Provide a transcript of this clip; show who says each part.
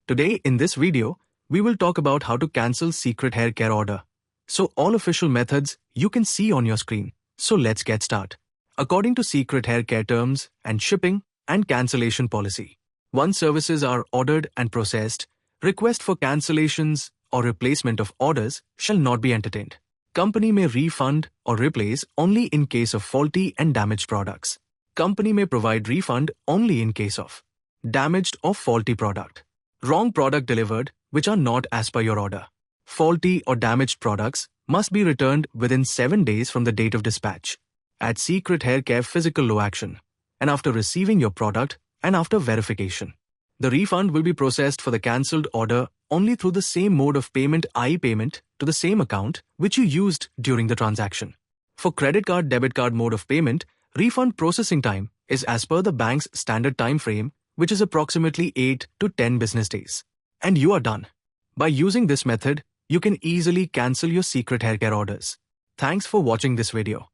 Speaker 1: Today in this video, we will talk about how to cancel secret hair care order. So all official methods you can see on your screen. So let's get started. According to secret hair care terms and shipping and cancellation policy, once services are ordered and processed, request for cancellations or replacement of orders shall not be entertained. Company may refund or replace only in case of faulty and damaged products. Company may provide refund only in case of damaged or faulty product. Wrong product delivered which are not as per your order. Faulty or damaged products must be returned within 7 days from the date of dispatch. At Secret Hair Care physical low action and after receiving your product and after verification. The refund will be processed for the cancelled order only through the same mode of payment, i.e. payment to the same account which you used during the transaction. For credit card, debit card mode of payment, refund processing time is as per the bank's standard time frame, which is approximately 8 to 10 business days. And you are done. By using this method, you can easily cancel your secret hair care orders. Thanks for watching this video.